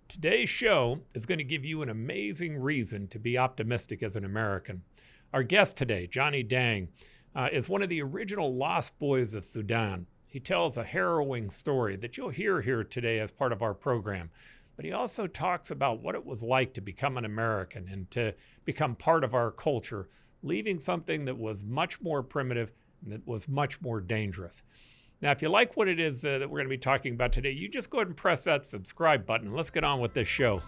Today's show is going to give you an amazing reason to be optimistic as an American. Our guest today, Jany Deng, is one of the original Lost Boys of Sudan. He tells a harrowing story that you'll hear here today as part of our program. But he also talks about what it was like to become an American and to become part of our culture, leaving something that was much more primitive and that was much more dangerous. Now, if you like what it is that we're going to be talking about today, you just go ahead and press that subscribe button. Let's get on with this show.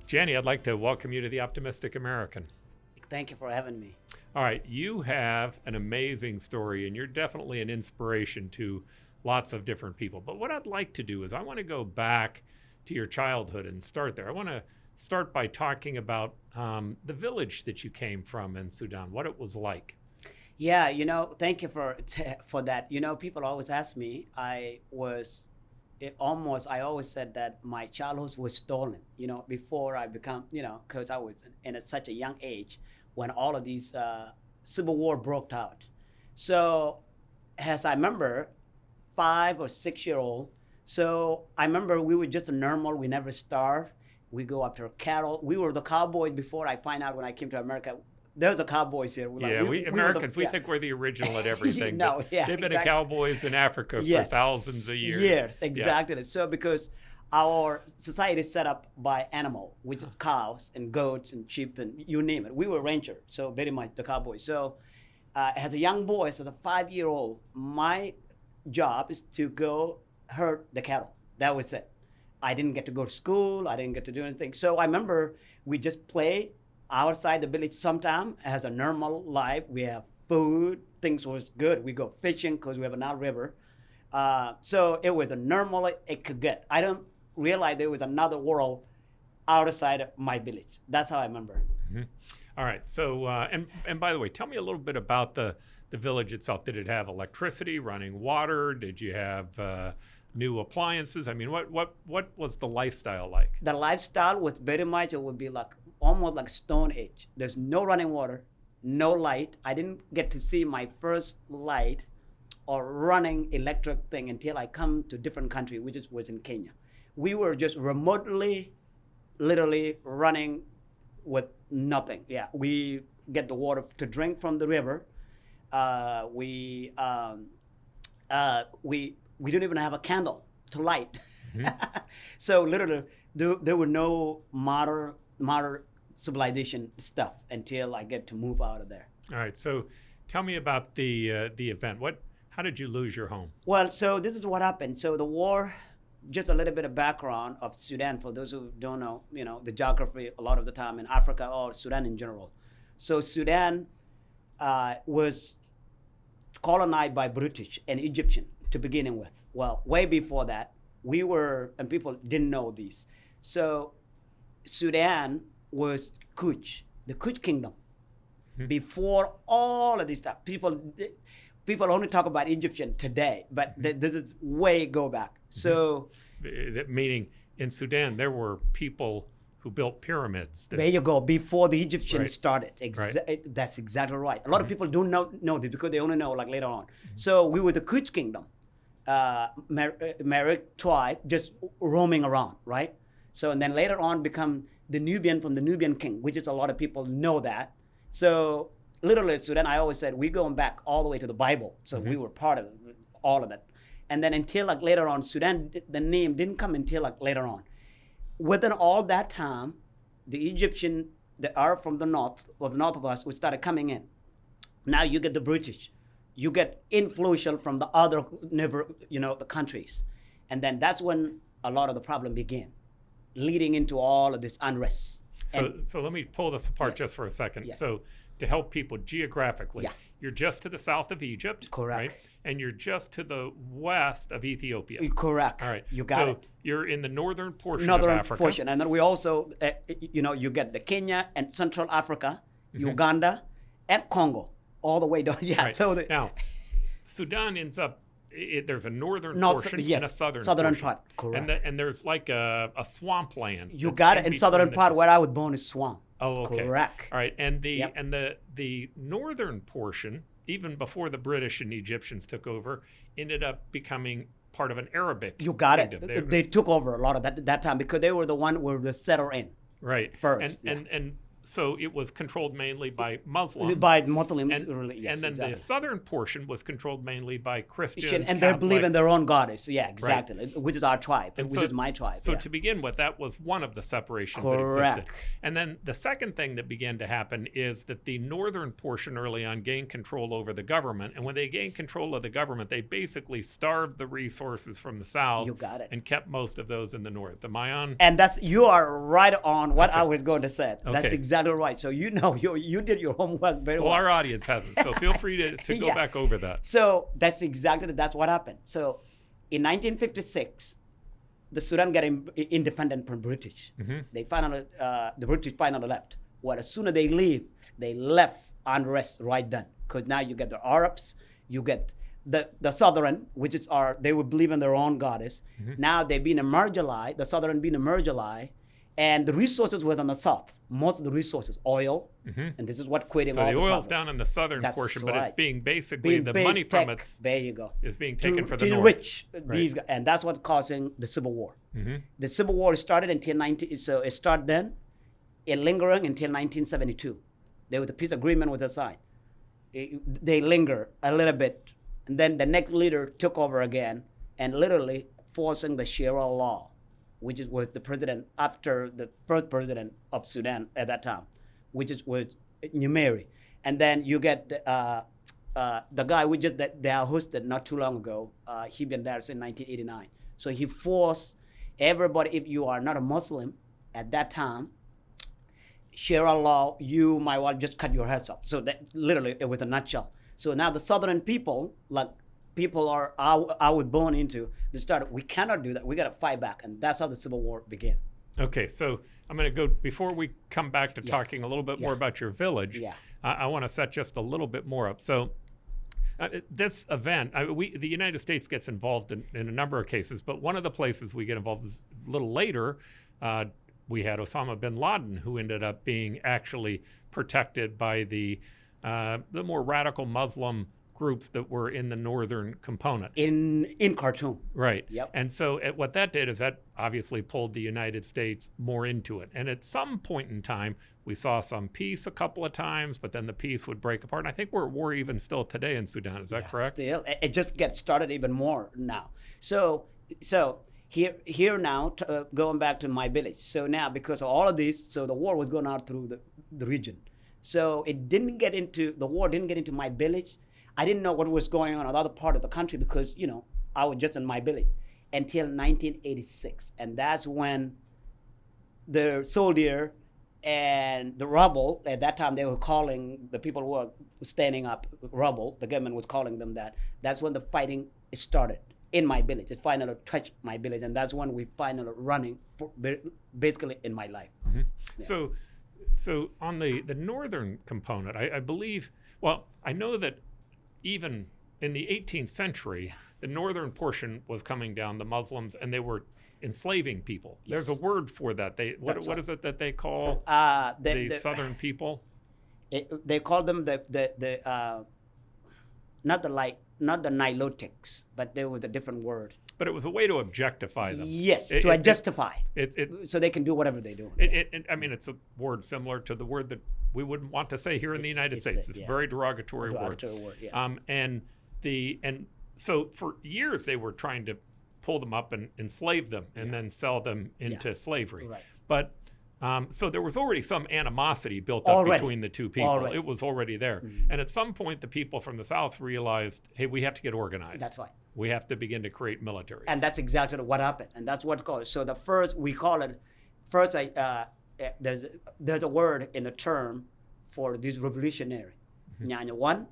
Jany, I'd like to welcome you to the Optimistic American. Thank you for having me. All right, you have an amazing story, and you're definitely an inspiration to lots of different people. But what I'd like to do is I want to go back to your childhood and start there. I want to start by talking about the village that you came from in Sudan, what it was like. Yeah, thank you for that. People always ask me, I always said that my childhood was stolen, before I become, because I was in such a young age when all of these civil war broke out. So as I remember, 5 or 6 year old, so I remember we were just normal, we never starved. We go after cattle. We were the cowboys before I find out when I came to America. There's the cowboys here. We Americans, we think we're the original at everything. No, yeah, they've been cowboys in Africa for thousands of years. Yes, exactly. Yeah. So because our society is set up by animal, which is cows and goats and sheep and you name it. We were rangers, so very much the cowboys. So as a young boy, as a 5-year-old, my job is to go herd the cattle. That was it. I didn't get to go to school. I didn't get to do anything. So I remember we just play outside the village sometime as a normal life. We have food. Things was good. We go fishing because we have a Nile River. So it was a normal it could get. I don't realize there was another world outside of my village. That's how I remember. Mm-hmm. All right. So, and by the way, tell me a little bit about the village itself. Did it have electricity, running water? Did you have new appliances? I mean, what was the lifestyle like? The lifestyle was very much, it would be like almost like Stone Age. There's no running water, no light. I didn't get to see my first light or running electric thing until I come to different country, which was in Kenya. We were just remotely, literally running with nothing. Yeah, we get the water to drink from the river. We don't even have a candle to light. Mm-hmm. So literally, there were no modern civilization stuff until I get to move out of there. All right. So tell me about the event. How did you lose your home? Well, so this is what happened. So the war, just a little bit of background of Sudan for those who don't know, the geography a lot of the time in Africa or Sudan in general. So Sudan was colonized by British and Egyptian to begin with. Well, way before that, and people didn't know this. So Sudan was Kush, the Kush kingdom. Mm-hmm. Before all of this stuff, people only talk about Egyptian today, but this is way go back. So, meaning in Sudan there were people who built pyramids. There you go. Before the Egyptians started, Right. That's exactly right. A lot of people don't know this because they only know like later on. Mm-hmm. So we were the Kush kingdom, Merik tribe, just roaming around, right? So and then later on become the Nubian from the Nubian king, which is a lot of people know that. So literally Sudan, I always said we're going back all the way to the Bible. So we were part of all of that. And then until like later on, Sudan, the name didn't come until like later on. Within all that time, the Egyptian, the Arab from the north of us, we started coming in. Now you get the British, you get influential from the other the countries. And then that's when a lot of the problem began, leading into all of this unrest. So let me pull this apart just for a second. Yes. So to help people geographically, you're just to the south of Egypt. Correct. Right? And you're just to the west of Ethiopia. Correct. All right. You got it. So you're in the northern portion of Africa. And then we also, you get the Kenya and Central Africa, Uganda, and Congo, all the way down. Yeah. Right. So now, Sudan ends up there's a northern North, portion yes, and a southern portion. part, correct. And there's like a swampland. You that's got it. In between southern the part two. where I was born is swamp. Oh, okay. Correct. All right. And Yep. the northern portion, even before the British and Egyptians took over, ended up becoming part of an Arabic You got kingdom. it. They took over a lot of that time because they were the one where the settled in Right. first. And so it was controlled mainly by Muslims. by Muslim, and, yes, and then exactly. the southern portion was controlled mainly by Christians. And they believe in their Catholics. own goddess. Yeah, exactly. Which is our tribe, And which is my tribe. So yeah. to begin with, that was one of the separations that Correct. existed. And then the second thing that began to happen is that the northern portion early on gained control over the government. And when they gained control of the government, they basically starved the resources from the south. You got it. And kept most of those in the north. Am I on? And you are right on what I was going to say. That's Okay. exactly right. So you did your homework very well. Well, our audience hasn't, so feel free to go Yeah. back over that. So that's what happened. So in 1956, the Sudan got independent from British. Mm-hmm. They finally, the British finally left. Well, as soon as they left unrest right then. Because now you get the Arabs, you get the Southern, which is they would believe in their own goddess. Mm-hmm. Now they've been emerged, the Southern being emerged, and the resources were on the south. Most of the resources, oil, and this is what creating So all the the oil's problem. down in the southern That's portion, but it's right. being basically the money from it There you go. is being taken for the to north. enrich these guys, and that's what causing the Civil War. Mm-hmm. The Civil War started until so it started then, it lingering until 1972. There was a peace agreement with the side. They linger a little bit, and then the next leader took over again, and literally forcing the Sharia law, which was the president after the first president of Sudan at that time, was Numeri. And then you get the guy that they hosted not too long ago. He been there since 1989. So he forced everybody, if you are not a Muslim at that time, Sharia law, you might well just cut your heads off. So that literally it was a nutshell. So now the southern people, like I was born into, they started, we cannot do that. We got to fight back. And that's how the Civil War began. Okay, so I'm going to go, before we come back to talking a little bit more about your village, I want to set just a little bit more up. So this event, the United States gets involved in a number of cases, but one of the places we get involved is a little later. We had Osama bin Laden, who ended up being actually protected by the more radical Muslim groups that were in the northern component. In Khartoum. Right. Yep. And so what that did is that obviously pulled the United States more into it. And at some point in time, we saw some peace a couple of times, but then the peace would break apart. And I think we're at war even still today in Sudan. Is that correct? Still, it just gets started even more now. So here now, going back to my village. So now, because of all of this, so the war was going on through the region. So the war didn't get into my village. I didn't know what was going on in other part of the country because, I was just in my village until 1986. And that's when the soldier and the rebel, at that time they were calling the people who were standing up rebel, the government was calling them that. That's when the fighting started in my village. It finally touched my village, and that's when we finally running basically in my life. Mm-hmm. Yeah. So on the northern component, I believe, well, I know that even in the 18th century, the northern portion was coming down, the Muslims, and they were enslaving people. Yes. There's a word for that. What is it that they call the southern people? They call them not the Nilotics, but there was a different word. But it was a way to objectify them. Yes, to justify. So they can do whatever they do. I mean, it's a word similar to the word that we wouldn't want to say here in the United States. It's a very derogatory word. Yeah. And so for years they were trying to pull them up and enslave them and then sell them into slavery. Right. But so there was already some animosity built up between the two people. It was already there. Mm-hmm. And at some point, the people from the South realized, hey, we have to get organized. That's right. We have to begin to create militaries. And that's exactly what happened. And that's what caused. So the first, we call it, there's a word in the term for this revolutionary. Mm-hmm. Nyanya 1,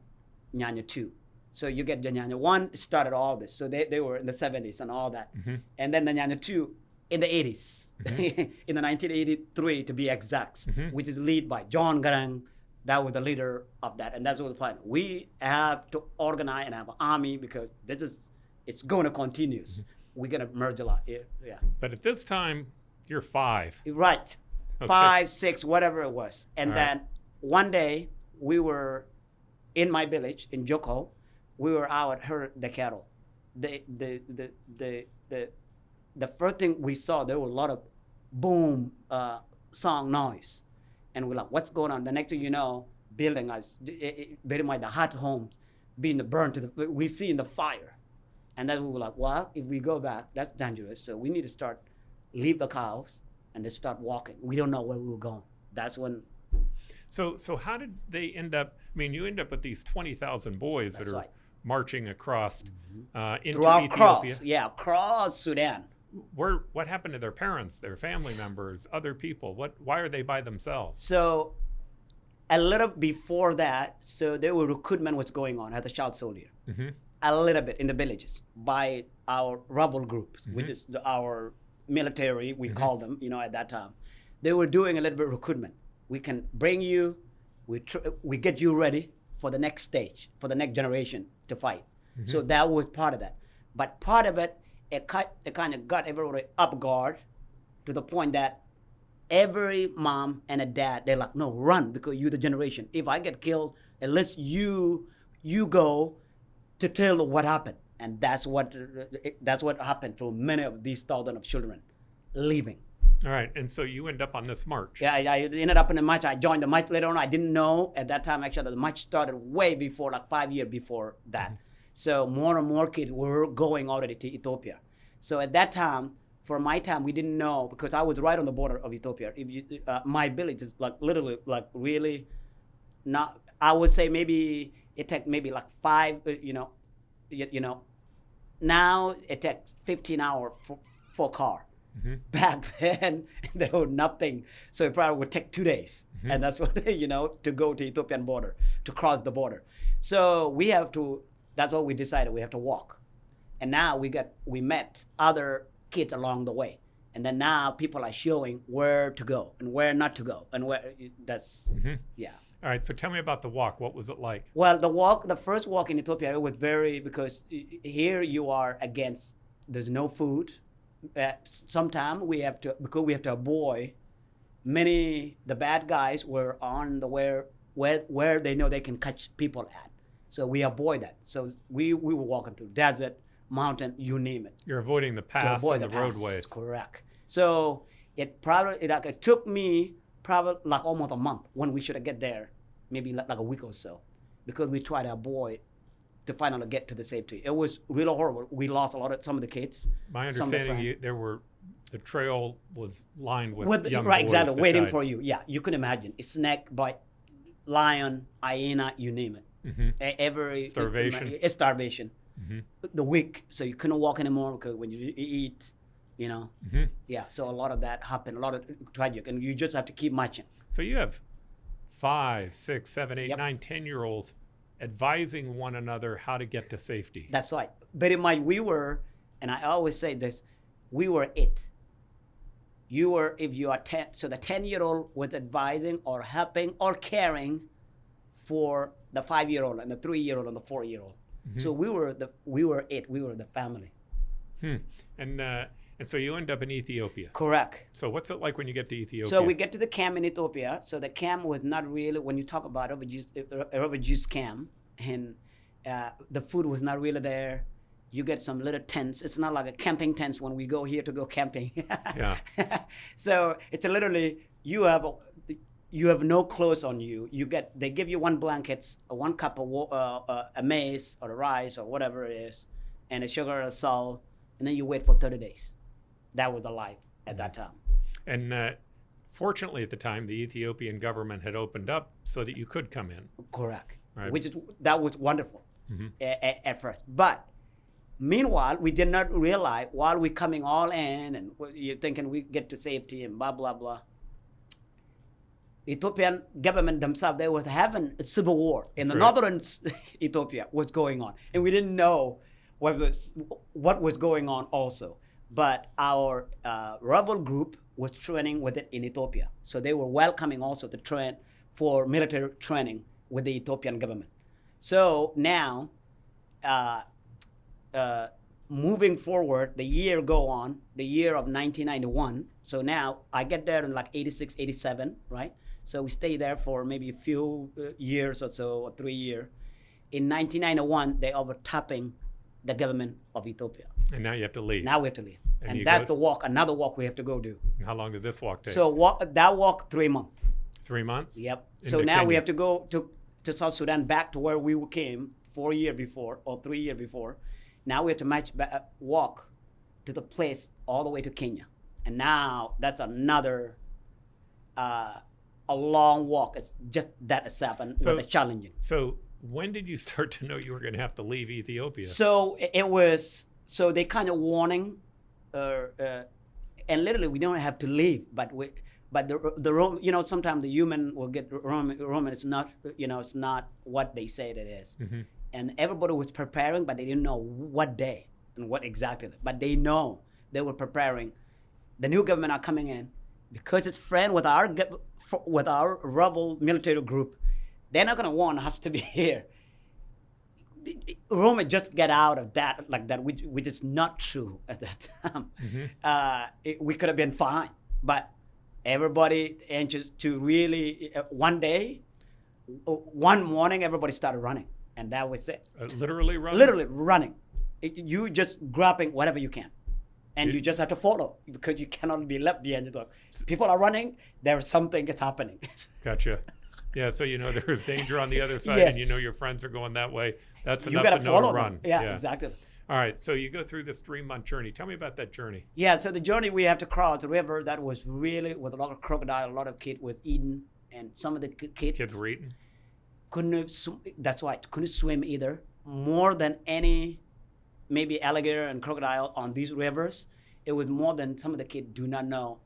Nyanya 2. So you get the Nyanya 1 started all this. So they were in the 70s and all that. Mm-hmm. And then the Nyanya 2 in the 80s, mm-hmm. in the 1983 to be exact, mm-hmm. which is led by John Garang. That was the leader of that, and that's what the plan. We have to organize and have an army because this is It's going to continue. We're going to merge a lot. Yeah. But at this time, you're 5. Right. Okay. 5, 6, whatever it was. And All then right. one day we were in my village in Joko. We were out herd the cattle. The first thing we saw, there were a lot of boom song noise, and we're like, what's going on? The next thing you know, building us very much the hot homes being burned to the we see in the fire, and then we were like, well, if we go back, that's dangerous. So we need to leave the cows and just start walking. We don't know where we were going. That's when. So how did they end up? I mean, you end up with these 20,000 boys that are right. marching across into Throughout Ethiopia. Across Sudan. What happened to their parents, their family members, other people? Why are they by themselves? So a little before that, so there were recruitment was going on as a child soldier. Mm-hmm. A little bit in the villages by our rebel groups, which is our military, we call them, at that time. They were doing a little bit of recruitment. We can bring you, we get you ready for the next stage, for the next generation to fight. Mm-hmm. So that was part of that. But part of it, it kind of got everybody up guard to the point that every mom and a dad, they're like, no, run, because you're the generation. If I get killed, at least you go to tell what happened. And that's what happened for many of these thousands of children leaving. All right, and so you end up on this march. Yeah, I ended up in the march. I joined the march later on. I didn't know at that time, actually, the march started way before, like 5 years before that. Mm-hmm. So more and more kids were going already to Ethiopia. So at that time, for my time, we didn't know, because I was right on the border of Ethiopia. If you, my village is like literally, like really not, I would say maybe it takes maybe like 5, now it takes 15 hours for a car. Mm-hmm. Back then, there was nothing. So it probably would take 2 days. Mm-hmm. And that's what, to go to Ethiopian border, to cross the border. So that's what we decided, we have to walk. And now we met other kids along the way. And then now people are showing where to go and where not to go. And yeah. All right, so tell me about the walk. What was it like? Well, the first walk in Ethiopia, it was because here you are there's no food. Sometimes because we have to avoid the bad guys were on the where they know they can catch people at. So we avoid that. So we were walking through desert, mountain, you name it. You're avoiding the paths and the roadways. Correct. So it took me probably like almost a month when we should have get there, maybe like a week or so, because we tried to avoid to finally get to the safety. It was really horrible. We lost some of the kids. My understanding, the trail was lined with young right, boys exactly, that waiting died. for you. Yeah, you can imagine. A snake bite, lion, hyena, you name it. Mm-hmm. Starvation. Mm-hmm. The weak, so you couldn't walk anymore because when you eat, mm-hmm. Yeah. So a lot of that happened, a lot of tragic, and you just have to keep marching. So you have 5, 6, 7, 8, 9, 10-year-olds advising one another how to get to safety. That's right. Very much we were, and I always say this, we were it. You were, if you are 10, so the 10-year-old was advising or helping or caring for the 5-year-old and the 3-year-old and the 4-year-old. Mm-hmm. So we were it. We were the family. And so you end up in Ethiopia. Correct. So what's it like when you get to Ethiopia? So we get to the camp in Ethiopia. So the camp was not really, when you talk about refugees camp, and the food was not really there. You get some little tents. It's not like a camping tent when we go here to go camping. Yeah. So it's literally, you have no clothes on you. They give you 1 blanket, 1 cup of a maize or a rice or whatever it is, and a sugar or salt, and then you wait for 30 days. That was the life at that time. And fortunately at the time, the Ethiopian government had opened up so that you could come in. Correct. Right. That was wonderful. Mm-hmm. At first. But meanwhile, we did not realize while we're coming all in and you're thinking we get to safety and blah, blah, blah. Ethiopian government themselves, they were having a civil war in the northern Ethiopia was going on. And we didn't know what was going on also. But our rebel group was training with it in Ethiopia. So they were welcoming also to train for military training with the Ethiopian government. So now moving forward, the year go on, the year of 1991. So now I get there in like 86, 87, right? So we stay there for maybe a few years or so, or 3 years. In 1991, they overtopping the government of Ethiopia. And now you have to leave. Now we have to leave. And And that's the walk, another walk we have to go do. How long did this walk take? So that walk 3 months. 3 months? Yep. Into So now Kenya. we have to go to South Sudan, back to where we came 4 years before or 3 years before. Now we have to walk to the place all the way to Kenya. And now that's another a long walk. It's just that itself, and but it's challenging. So when did you start to know you were going to have to leave Ethiopia? So it was, so they kind of warning, and literally we don't have to leave, but the Roman, you know, sometimes the human will get Roman. It's not, you know, it's not what they say it is. Mm-hmm. And everybody was preparing, but they didn't know what day and what exactly. But they know they were preparing. The new government are coming in because it's friend with our rebel military group. They're not going to want us to be here. Roma just get out of that like that, which is not true at that time. Mm-hmm. We could have been fine, but everybody anxious to really one day, one morning, everybody started running, and that was it. Literally running. Literally running. You just grabbing whatever you can, and you just have to follow because you cannot be left behind the dog. People are running. There's something that's happening. Gotcha. Yeah, so you know there's danger on the other side, Yes. and you know your friends are going that way. That's You enough gotta to know follow to them. run. Yeah, exactly. All right, so you go through this 3-month journey. Tell me about that journey. Yeah, so the journey we have to cross the river that was really with a lot of crocodile, a lot of kids was eating, and some of the Kids were eating? that's right, couldn't swim either. More than any, maybe alligator and crocodile on these rivers, it was more than some of the kids do not know.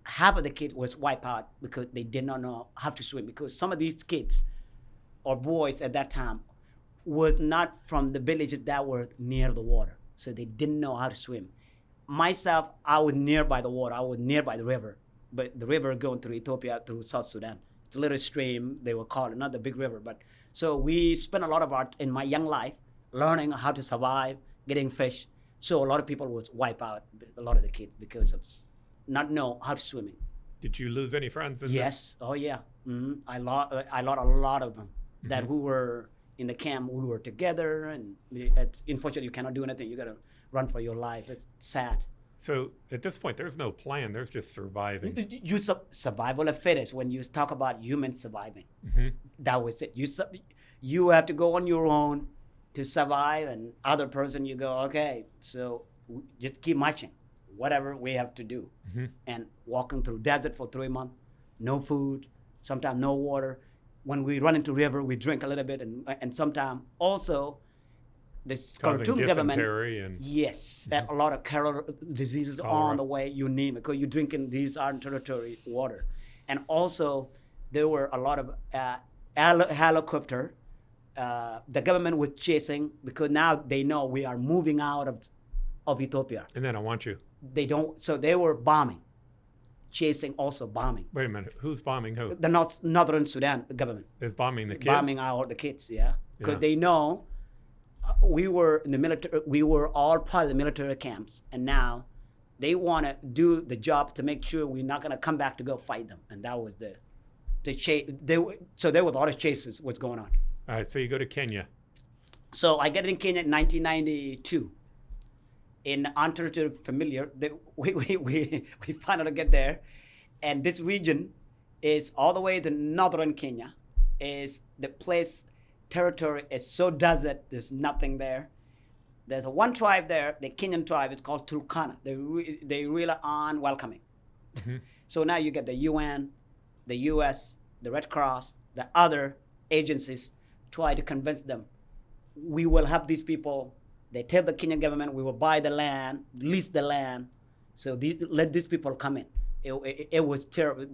Half of the kids was wiped out because they did not know how to swim, because some of these kids or boys at that time was not from the villages that were near the water, so they didn't know how to swim. Myself, I was nearby the water, I was nearby the river, but the river going through Ethiopia, through South Sudan. It's a little stream, they will call it, not the big river. But so we spent a lot of our, in my young life, learning how to survive, getting fish. So a lot of people was wiped out, a lot of the kids, because of not know how to swimming. Did you lose any friends in Yes. Oh yeah. Mm-hmm. I lost a lot of them. Mm-hmm. That who were in the camp. We were together, and unfortunately, you cannot do anything. You gotta run for your life. It's sad. So at this point, there's no plan. There's just surviving. Survival of fittest. When you talk about human surviving, Mm-hmm. that was it. You have to go on your own to survive, and other person you go, okay, so just keep marching, whatever we have to do. Mm-hmm. And walking through desert for 3 months, no food, sometimes no water. When we run into river, we drink a little bit, and sometimes also the Khartoum government. And yes, that a lot of diseases Cholera. on the way, you name it, because you're drinking these are territory water. And also there were a lot of helicopter. The government was chasing, because now they know we are moving out of Ethiopia. then I want you. They don't, so they were bombing, chasing, also bombing. Wait a minute. Who's bombing who? The northern Sudan government. Is bombing the kids? Bombing out the kids, yeah. Because Yeah. they know we were in the military, we were all part of the military camps, and now they want to do the job to make sure we're not going to come back to go fight them. And that was the chase. So there was a lot of chases what's going on. All right, so you go to Kenya. So I get in Kenya in 1992. In Unterritorial Familiar, we finally get there. And this region is all the way to northern Kenya. Is the place, territory is so desert, there's nothing there. There's one tribe there, the Kenyan tribe, it's called Turkana. They really aren't welcoming. Mm-hmm. So now you get the UN, the US, the Red Cross, the other agencies try to convince them, we will help these people. They tell the Kenyan government, we will buy the land, lease the land, so let these people come in. It was terrible.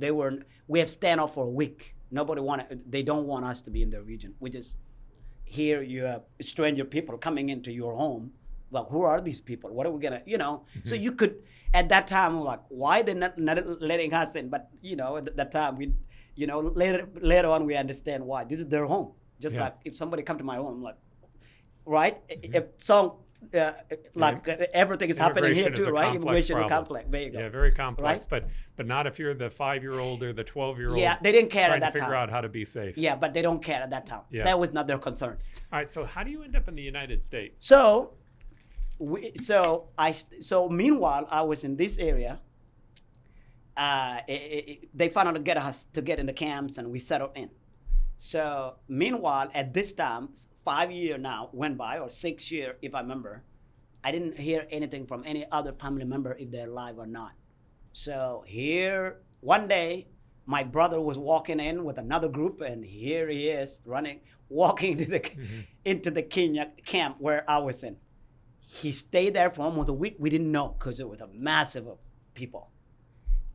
We have standoff for a week. They don't want us to be in their region. We just, here you have stranger people coming into your home. Like, who are these people? What are we gonna, Mm-hmm. So you could, at that time, like, why they're not letting us in? But, at that time, later on we understand why. This is their home. Just like if somebody come to my home, I'm like, right? Mm-hmm. If everything is happening here Immigration is too, a right? complex Immigration is problem. complex. There you go. Yeah, very complex. Right? But not if you're the 5-year-old or the 12-year-old. Yeah, they didn't care trying at that to figure time. out how to be safe. Yeah, but they don't care at that time. Yeah. That was not their concern. All right. So how do you end up in the United States? So, meanwhile, I was in this area. They finally get us to get in the camps, and we settled in. So, meanwhile, at this time, 5 years now went by, or 6 years, if I remember. I didn't hear anything from any other family member if they're alive or not. So here, one day, my brother was walking in with another group, and here he is walking into the Kenya camp where I was in. He stayed there for almost a week. We didn't know because it was a massive of people.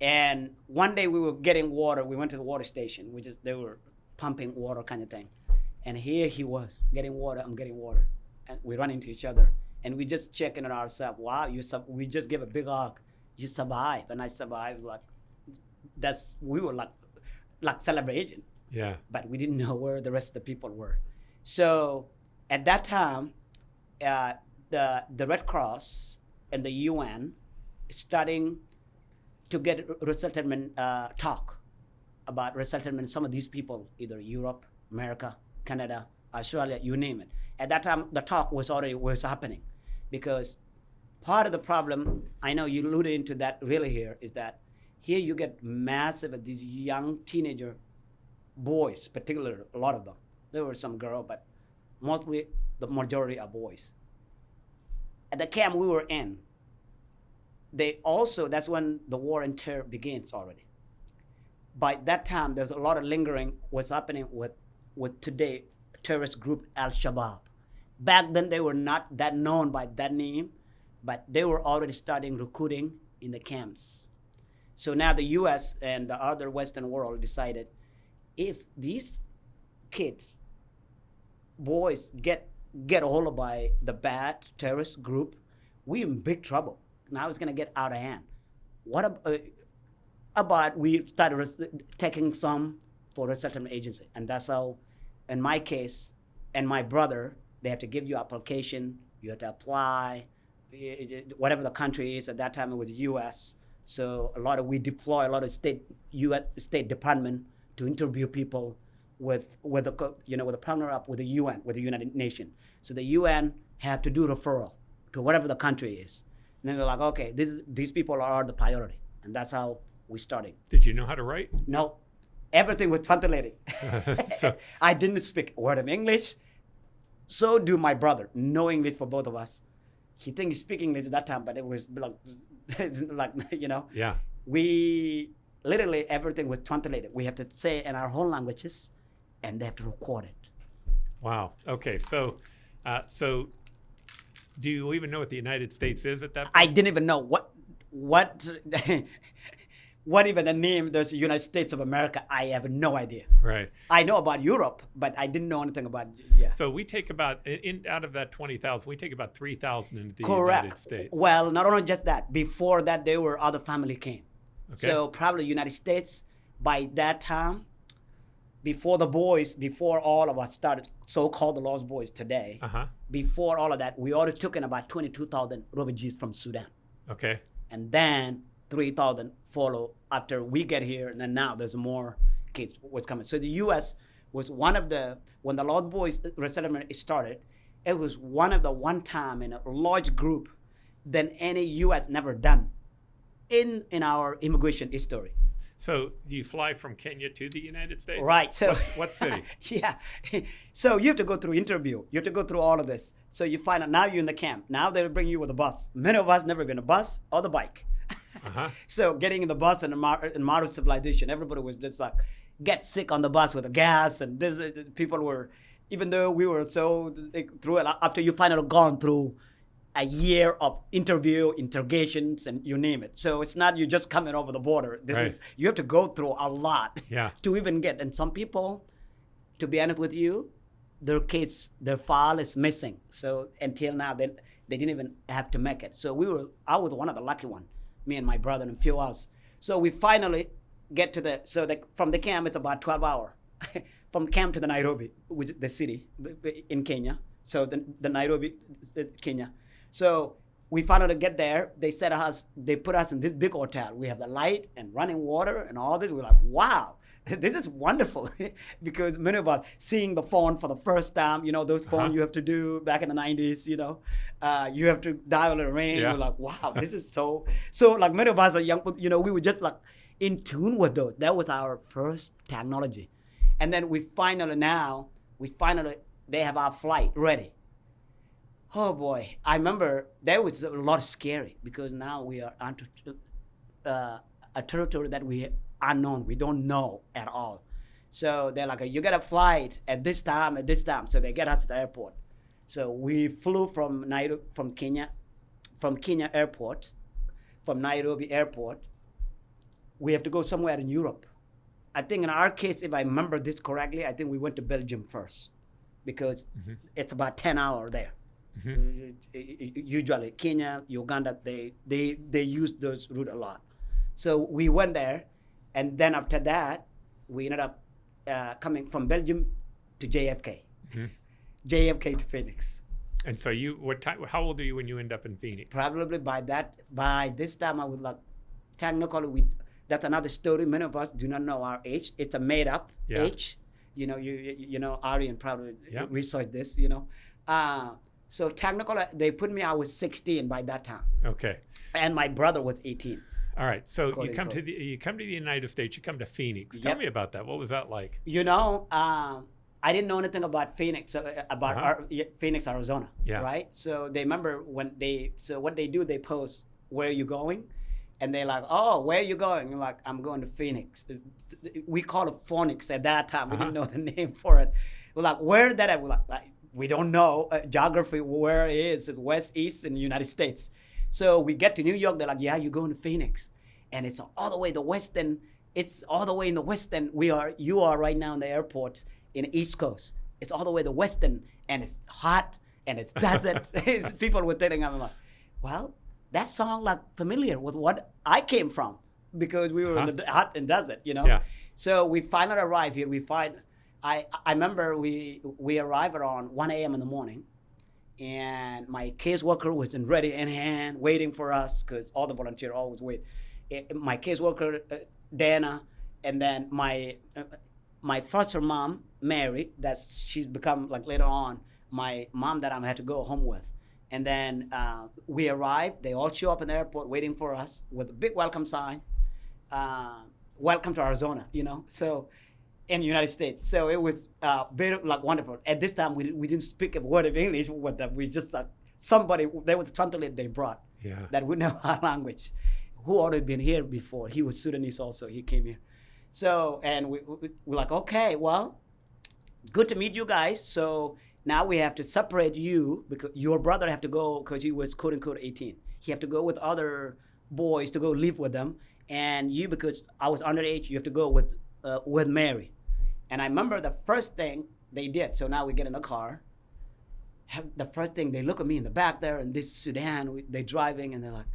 And one day we were getting water. We went to the water station, they were pumping water kind of thing. And here he was getting water. I'm getting water, and we run into each other. And we just checking on ourselves. Wow, we just give a big hug. You survived, and I survived. We were like celebrating. Yeah. But we didn't know where the rest of the people were. So at that time, the Red Cross and the UN starting to get resettlement talk about resettlement. Some of these people, either Europe, America, Canada, Australia, you name it. At that time, the talk was happening, because part of the problem, I know you alluded into that really here, is that here you get massive of these young teenager boys, particularly a lot of them. There were some girls, but mostly the majority are boys. At the camp we were in, that's when the war and terror begins already. By that time, there's a lot of lingering what's happening with today terrorist group Al-Shabaab. Back then, they were not that known by that name, but they were already starting recruiting in the camps. So now the U.S. and the other Western world decided, if these kids, boys, get hold of by the bad terrorist group, we're in big trouble. Now it's going to get out of hand. What about we started taking some for resettlement agency? And that's how, in my case, and my brother, they have to give you application, you have to apply, whatever the country is. At that time, it was U.S. So we deploy a lot of U.S. State Department to interview people with the partner up with the UN, with the United Nations. So the UN have to do referral to whatever the country is. And then we're like, okay, these people are the priority. And that's how we started. Did you know how to write? No. Everything was translated. I didn't speak a word of English. So do my brother. No English for both of us. He thinks he speaks English at that time, but it was Yeah. We literally, everything was translated. We have to say in our own languages, and they have to record it. Wow. Okay. So do you even know what the United States is at that point? I didn't even know what even the name, the United States of America. I have no idea. Right. I know about Europe, but I didn't know anything about, So we take about, out of that 20,000, we take about 3,000 into the Correct. United States. Well, not only just that, before that, there were other family came. Okay. So probably United States, by that time, before all of us started, so-called the Lost Boys today, before all of that, we already took in about 22,000 refugees from Sudan. Okay. And then 3,000 follow after we get here, and then now there's more kids was coming. So the U.S. was when the Lost Boys resettlement started, it was one time in a large group than any U.S. never done in our immigration history. So do you fly from Kenya to the United States? Right. So what city? Yeah. So you have to go through interview. You have to go through all of this. So you find out now you're in the camp. Now they'll bring you with a bus. Many of us never been a bus or the bike. So getting in the bus in modern civilization, everybody was just like get sick on the bus with the gas, and people were, even though we were so through it, after you finally gone through a year of interrogations, and you name it. So it's not you just coming over the border. You have to go through a lot to even get. And some people, to be honest with you, their file is missing. So until now, they didn't even have to make it. So I was one of the lucky ones, me and my brother and a few others. So we finally get to from the camp, it's about 12 hours. From camp to the Nairobi, which is the city in Kenya. So the Nairobi, Kenya. So we finally get there. They put us in this big hotel. We have the light and running water and all this. We're like, wow, this is wonderful. Because many of us seeing the phone for the first time, those phones you have to do back in the 90s, you have to dial a ring. Yeah. We're like, wow, this is so like many of us are young, we were just like in tune with those. That was our first technology. And then they have our flight ready. Oh boy, I remember there was a lot scary because now we are onto a territory that we unknown, we don't know at all. So they're like, you got a flight at this time. So they get us to the airport. So we flew from Kenya airport, from Nairobi airport. We have to go somewhere in Europe. I think in our case, if I remember this correctly, I think we went to Belgium first because it's about 10 hours there. Usually Kenya, Uganda, they use those route a lot. So we went there, and then after that, we ended up coming from Belgium to JFK, JFK to Phoenix. And so how old are you when you end up in Phoenix? Probably by this time I was like, technically that's another story. Many of us do not know our age. It's a made up age. Arian probably researched this. So technically, they put me. I was 16 by that time. Okay. And my brother was 18. All right. So you come to the United States. You come to Phoenix. Tell me about that. What was that like? I didn't know anything about Phoenix, Phoenix, Arizona. Yeah. Right. So they remember what they do. They post, where are you going? And they're like, oh, where are you going? You're like, I'm going to Phoenix. We call it Phoenix at that time. We didn't know the name for it. We're like, where is that at? We're like, we don't know geography, where it is. It's west, east in the United States. So we get to New York. They're like, yeah, you're going to Phoenix. And it's all the way the western. It's all the way in the western. You are right now in the airport in the East Coast. It's all the way the western. And it's hot. And it's desert. People were thinking, I'm like, well, that song like familiar with what I came from because we were in the hot and desert, Yeah. So we finally arrived here. I remember we arrived around 1 a.m. in the morning, and my caseworker was ready in hand, waiting for us because all the volunteers always wait. My caseworker, Dana, and then my foster mom, Mary, she's become like later on my mom that I had to go home with. And then we arrived. They all show up in the airport waiting for us with a big welcome sign. Welcome to Arizona, So in the United States. So it was very wonderful. At this time, we didn't speak a word of English with them. We just somebody, they were the translator they brought that would know our language, who already been here before. He was Sudanese also. He came here. So, and we're like, okay, well, good to meet you guys. So now we have to separate you because your brother have to go because he was quote unquote 18. He have to go with other boys to go live with them. And you, because I was underage, you have to go with Mary. And I remember the first thing they did. So now we get in the car. The first thing, they look at me in the back there in this Sudan, they're driving and they're like,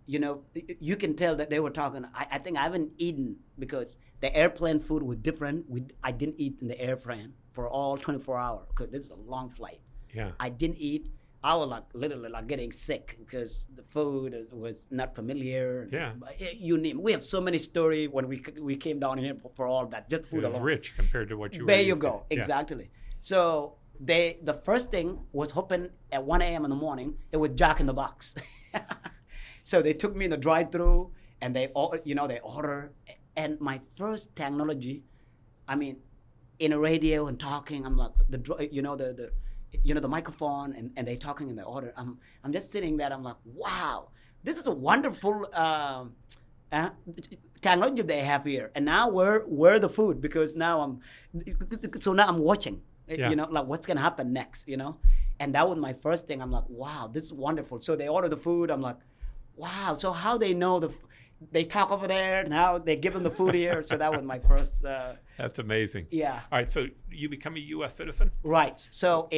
you can tell that they were talking. I think I haven't eaten because the airplane food was different. I didn't eat in the airplane for all 24 hours because this is a long flight. Yeah. I didn't eat. I was literally getting sick because the food was not familiar. Yeah. You name it. We have so many stories when we came down here for all that, just food alone. It was rich compared to what you were There you go. To. Exactly. Yeah. So the first thing was hoping at 1 a.m. in the morning, it was Jack in the Box. So they took me in the drive-through and they order. And my first technology, in a radio and talking, I'm like, the microphone and they talking in the order. I'm just sitting there. I'm like, wow, this is a wonderful technology they have here. And now we're the food because now I'm watching. What's gonna happen next? And that was my first thing. I'm like, wow, this is wonderful. So they order the food. I'm like, wow. So how they know they talk over there. Now they give them the food here. So that was my first. That's amazing. Yeah. All right. So you become a U.S. citizen? Right. So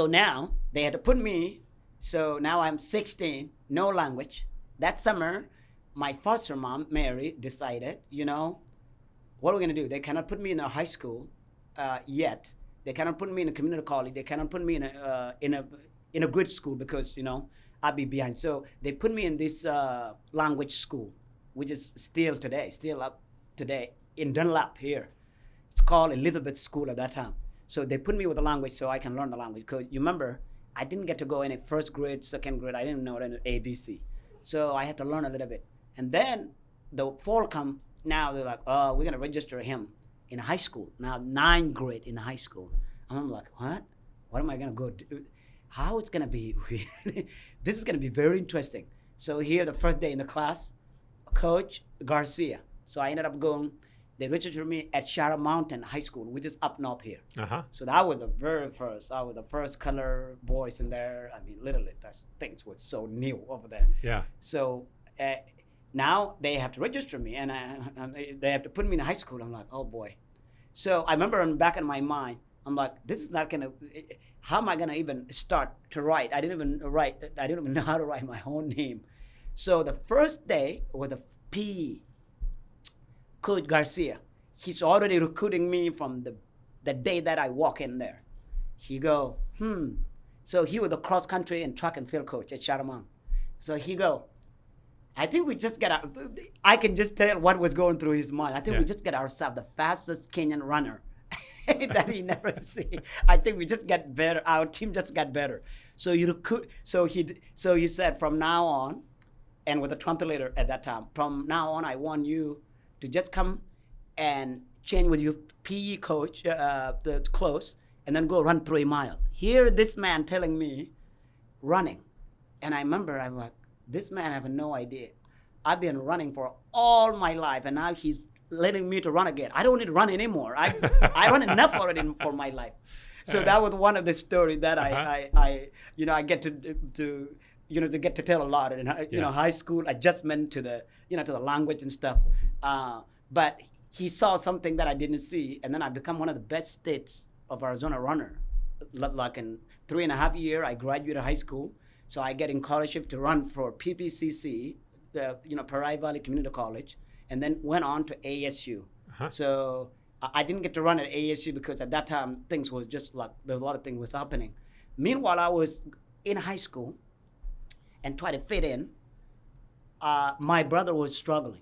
now they had to put me. So now I'm 16, no language. That summer, my foster mom, Mary, decided, what are we gonna do? They cannot put me in a high school yet. They cannot put me in a community college. They cannot put me in in a good school because, I'd be behind. So they put me in this language school, which is still up today in Dunlap here. It's called Elizabeth School at that time. So they put me with the language so I can learn the language. Because you remember, I didn't get to go in first grade, second grade. I didn't know any ABC. So I had to learn a little bit. And then the fall come, now they're like, oh, we're going to register him in high school. Now, 9th grade in high school. And I'm like, what? What am I going to go do? How it's going to be? This is going to be very interesting. So here, the first day in the class, Coach Garcia. So I ended up going, they registered me at Shadow Mountain High School, which is up north here. Uh-huh. So that was the very first. I was the first color boys in there. I mean, literally, things were so new over there. Yeah. So now they have to register me, and they have to put me in high school. I'm like, oh boy. So I remember in the back of my mind, I'm like, this is not gonna. How am I gonna even start to write? I didn't even know how to write my own name. So the first day with the PE, Coach Garcia, he's already recruiting me from the day that I walk in there. He go, So he was the cross country and track and field coach at Shadow Mountain. So he go, I think we just I can just tell what was going through his mind. I think we just get ourselves the fastest Kenyan runner that he never see. I think we just get better. Our team just got better. So he said from now on, and with a translator at that time, from now on, I want you to just come and change with your PE coach, the clothes, and then go run 3 miles. Here, this man telling me running. And I remember, I'm like, this man have no idea. I've been running for all my life, and now he's letting me to run again. I don't need to run anymore. I run enough already for my life. So that was one of the stories that I get to get to tell a lot in high school adjustment to the to the language and stuff. But he saw something that I didn't see, and then I become one of the best states of Arizona runner. Like in 3.5 years, I graduated high school, so I get in scholarship to run for PPCC, Prairie Valley Community College, and then went on to ASU. Uh-huh. So I didn't get to run at ASU because at that time things was just like there was a lot of things was happening. Meanwhile, I was in high school and try to fit in. My brother was struggling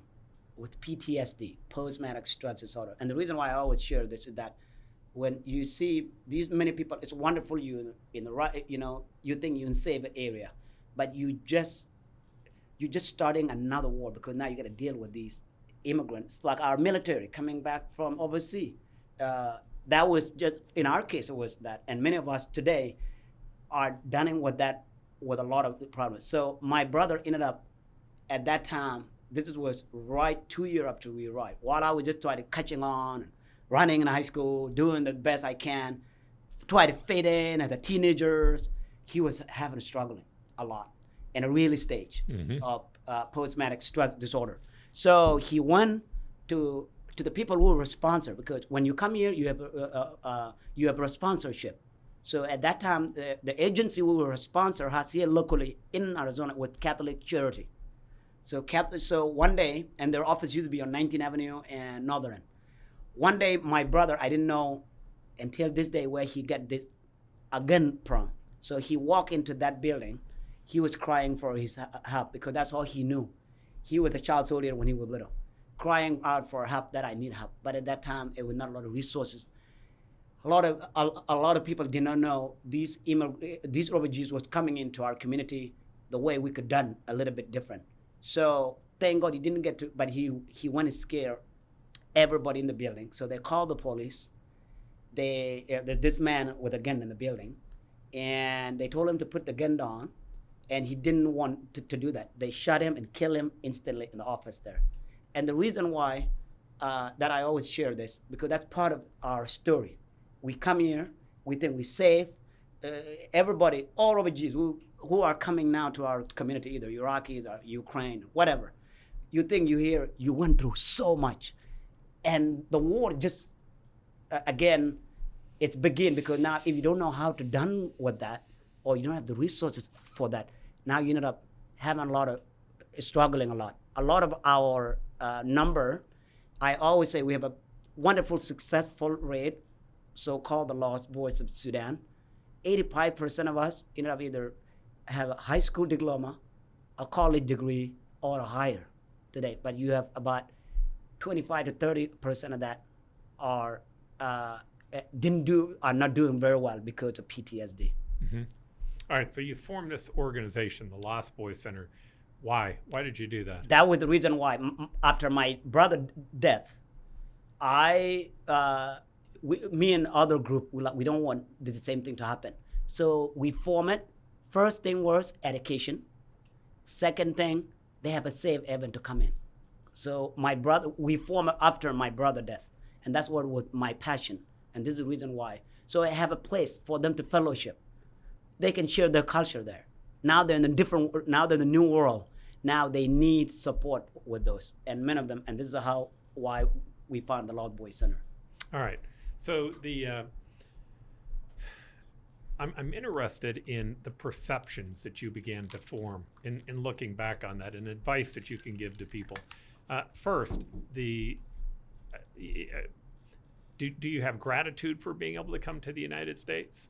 with PTSD, post-traumatic stress disorder. And the reason why I always share this is that when you see these many people, it's wonderful you in the right, you think you're in safe area, but you just starting another war because now you got to deal with these immigrants, like our military coming back from overseas. That was just, in our case, it was that. And many of us today are dealing with that with a lot of problems. So my brother ended up, at that time, this was right 2 years after we arrived. While I was just trying to catching on, running in high school, doing the best I can, try to fit in as a teenager, he was struggling a lot in a early stage of post-traumatic stress disorder. So he went to the people who were responsible, because when you come here, you have a sponsorship. So at that time, the agency who were a sponsor has here locally in Arizona with Catholic Charity. So one day, and their office used to be on 19th Avenue and Northern. One day, my brother, I didn't know until this day where he got a gun from. So he walked into that building. He was crying for his help because that's all he knew. He was a child soldier when he was little, crying out for help that I need help. But at that time, it was not a lot of resources. A lot of people did not know these refugees was coming into our community the way we could done a little bit different. So thank God he didn't get to, but he went and scared everybody in the building. So they called the police. There's this man with a gun in the building, and they told him to put the gun down, and he didn't want to do that. They shot him and killed him instantly in the office there. And the reason why that I always share this, because that's part of our story. We come here, we think we're safe. Everybody, all refugees who are coming now to our community, either Iraqis or Ukraine, whatever, you think you went through so much. And the war just, again, it's begin, because now if you don't know how to done with that, or you don't have the resources for that, now you end up having struggling a lot. A lot of our number, I always say we have a wonderful successful rate, so-called the Lost Boys of Sudan. 85% of us ended up either have a high school diploma, a college degree, or higher today. But you have about 25 to 30% of that are are not doing very well because of PTSD. Mm-hmm. All right, so you formed this organization, the Lost Boys Center. Why? Why did you do that? That was the reason why. After my brother's death, me and other group, we don't want the same thing to happen. So we form it. First thing was education. Second thing, they have a safe haven to come in. So we form it after my brother's death, and that's what was my passion, and this is the reason why. So I have a place for them to fellowship. They can share their culture there. Now they're in now they're in the new world. Now they need support with those, and many of them, and this is why we found the Lost Boys Center. All right. So I'm interested in the perceptions that you began to form in looking back on that, and advice that you can give to people. First, do you have gratitude for being able to come to the United States?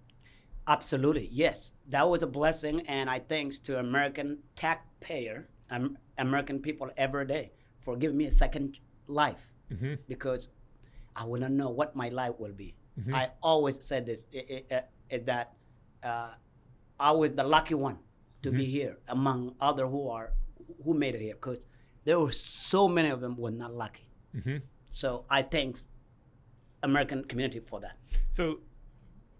Absolutely, yes. That was a blessing, and I thanks to American taxpayer, American people every day for giving me a second life, Mm-hmm. because I will not know what my life will be. Mm-hmm. I always said this, that I was the lucky one to Mm-hmm. be here among other who made it here, because there were so many of them were not lucky. Mm-hmm. So I thank American community for that. So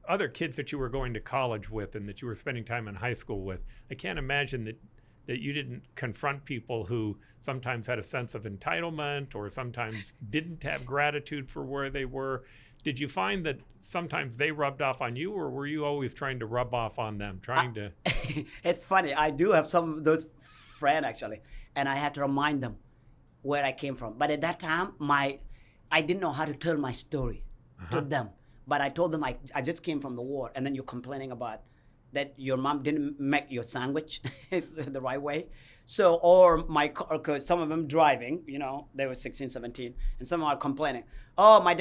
other kids that you were going to college with and that you were spending time in high school with, I can't imagine that you didn't confront people who sometimes had a sense of entitlement or sometimes didn't have gratitude for where they were. Did you find that sometimes they rubbed off on you, or were you always trying to rub off on them, It's funny. I do have some of those friends, actually, and I have to remind them where I came from. But at that time, I didn't know how to tell my story to them. But I told them I just came from the war, and then you're complaining about that your mom didn't make your sandwich the right way. So, or because some of them driving, they were 16, 17, and some are complaining, oh, my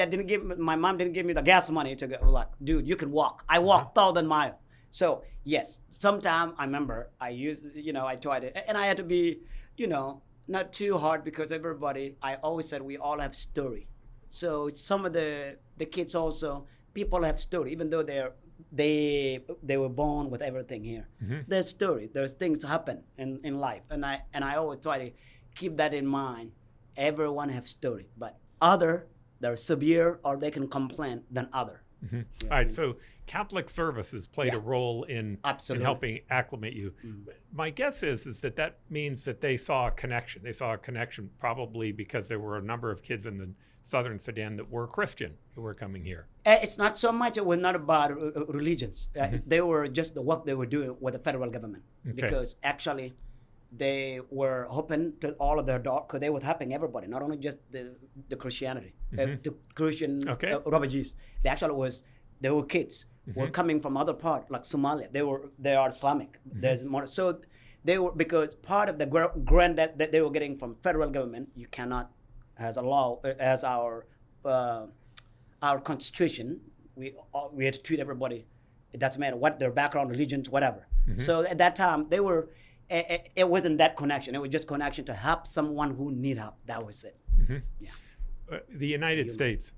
mom didn't give me the gas money to go. Like, dude, you can walk. I walked 1,000 miles. So yes, sometimes I remember I tried it, and I had to be, not too hard, because I always said we all have story. So some of the kids also, people have story, even though they were born with everything here. Mm-hmm. There's story. There's things happen in life, and I always try to keep that in mind. Everyone have story, but they're severe or they can complain than other. Mm-hmm. All right. So Catholic services played a role in helping acclimate you. Mm. My guess is that means that they saw a connection. They saw a connection probably because there were a number of kids in the southern Sudan that were Christian who were coming here. It's not so much, it was not about religions. Mm-hmm. They were just the work they were doing with the federal government. Okay. Because actually they were open to all of their doors, because they were helping everybody, not only just the Christianity, Mm-hmm. the Christian Okay. refugees. They were kids Mm-hmm. were coming from other parts like Somalia. They are Islamic. Mm-hmm. There's more. So they were, because part of the grant that they were getting from federal government, you cannot, as a law, as our constitution, we had to treat everybody. It doesn't matter what their background, religions, whatever. Mm-hmm. So at that time, they were. It wasn't that connection. It was just connection to help someone who need help. That was it. Mm-hmm. Yeah. The United States,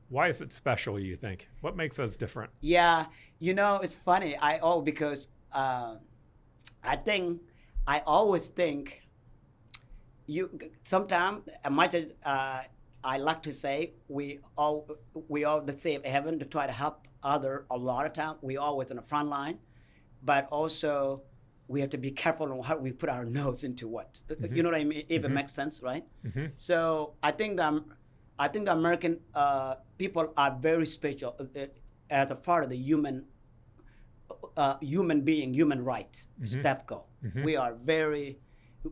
why is it special, you think? What makes us different? Yeah, it's funny. Because I always think sometimes, as much as I like to say we all the same heaven to try to help other. A lot of time we always in the front line, but also we have to be careful on how we put our nose into what. Mm-hmm. You know what I mean? If Mm-hmm. it makes sense, right? Mm-hmm. So I think the American people are very special as a part of the human being, human right Mm-hmm. stuff go. Mm-hmm.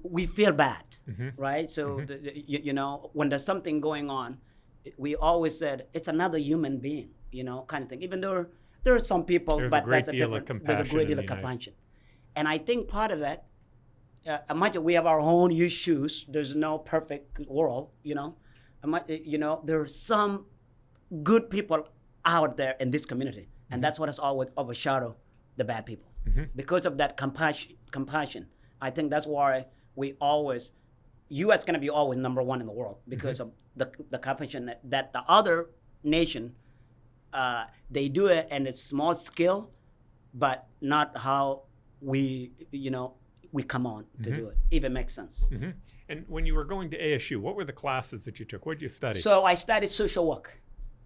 We feel bad, Mm-hmm. right? So Mm-hmm. when there's something going on, we always said it's another human being, kind of thing. Even though there are some people, There's but a great that's deal of there's a compassion great in deal the of United- compassion. And I think part of that, much we have our own issues. There's no perfect world, There are some good people out there in this community, And that's what has always overshadowed the bad people. Because of that compassion, I think that's why we always, U.S. going to be always number one in the world because of the compassion that the other nation, they do it in a small scale, but not how we come on to do it, if it makes sense. And when you were going to ASU, what were the classes that you took? What did you study? So I studied social work.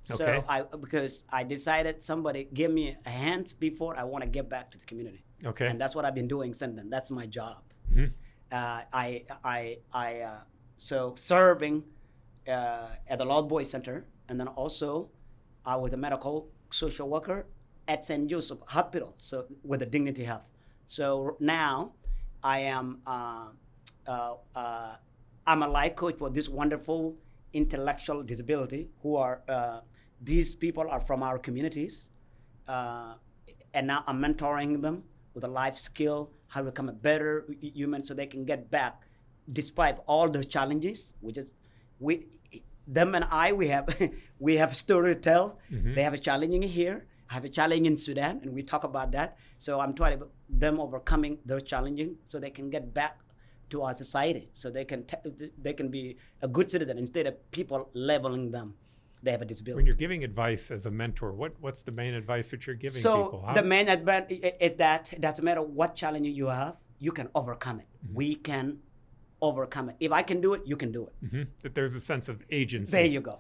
Okay. So because I decided somebody give me a hand before I want to get back to the community. Okay. And that's what I've been doing since then. That's my job. So serving at the Lost Boys Center, and then also I was a medical social worker at St. Joseph Hospital, so with the Dignity Health. So now I am I'm a life coach for this wonderful intellectual disability who are these people are from our communities, and now I'm mentoring them with a life skill, how to become a better human, so they can get back, despite all the challenges. Them and I, we have story to tell. They have a challenging here. I have a challenge in Sudan, and we talk about that. So I'm trying to them overcoming their challenging, so they can get back to our society, so they can be a good citizen instead of people labeling them. They have a disability. When you're giving advice as a mentor, what's the main advice that you're giving people? So the main advice is that it doesn't matter what challenge you have, you can overcome it. We can overcome it. If I can do it, you can do it. That there's a sense of agency. There you go.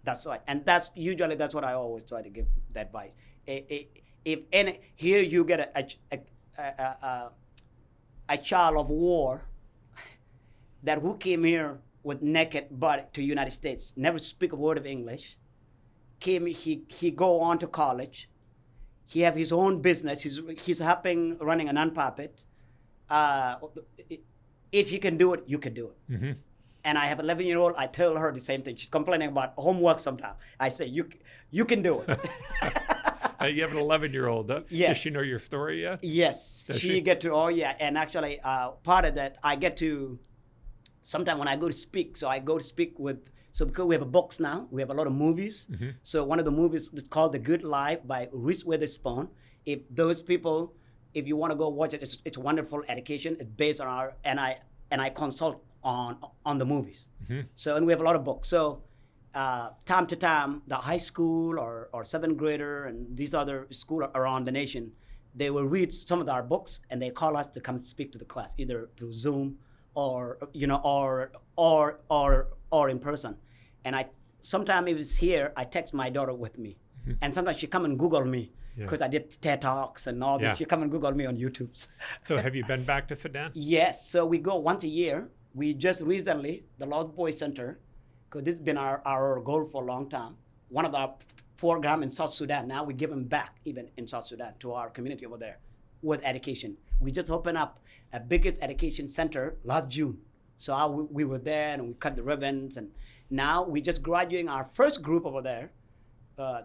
That's right. And that's what I always try to give the advice. If any, here you get a child of war that who came here with naked body to United States, never speak a word of English, he go on to college, he have his own business, he's running a non-profit. If you can do it, you can do it. And I have an 11-year-old, I tell her the same thing. She's complaining about homework sometimes. I say, you can do it. You have an 11-year-old. Yes. Does she know your story yet? Yes. She get to, and actually part of that, I get to, sometimes when I go to speak, so I go to speak with, so because we have books now, we have a lot of movies. So one of the movies is called The Good Life by Reese Witherspoon. If those people, if you want to go watch it, it's wonderful education. It's based on our, and I consult on the movies. So, and we have a lot of books. So time to time, the high school or 7th grader and these other schools around the nation, they will read some of our books and they call us to come speak to the class, either through Zoom or in person. And sometimes if it's here, I text my daughter with me. And sometimes she come and Google me because I did TED Talks and all this. She come and Google me on YouTube. So have you been back to Sudan? Yes. So we go once a year. We just recently, the Lost Boys Center, because this has been our goal for a long time. One of our program in South Sudan, now we give them back even in South Sudan to our community over there with education. We just opened up a biggest education center last June. So we were there and we cut the ribbons, and now we just graduating our first group over there.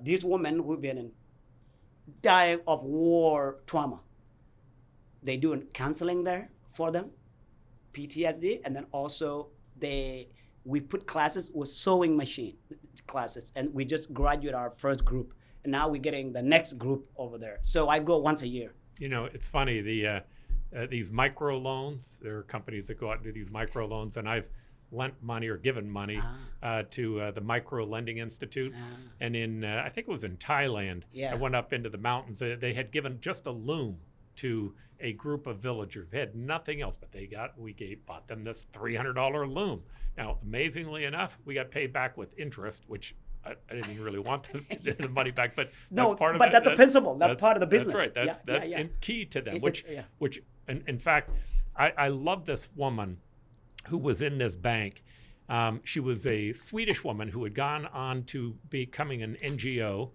These women who've been dying of war trauma. They doing counseling there for them, PTSD, and then also we put classes with sewing machine classes, and we just graduate our first group, and now we're getting the next group over there. So I go once a year. You know, it's funny, these micro loans, there are companies that go out and do these micro loans, and I've lent money or given money to the Micro Lending Institute. And in, I think it was in Thailand, I went up into the mountains. They had given just a loom to a group of villagers. They had nothing else, but bought them this $300 loom. Now, amazingly enough, we got paid back with interest, which I didn't even really want the money back, but that's part of it. But that's the principle. That's part of the business. That's right. That's key to them. Which, in fact, I love this woman who was in this bank. She was a Swedish woman who had gone on to becoming an NGO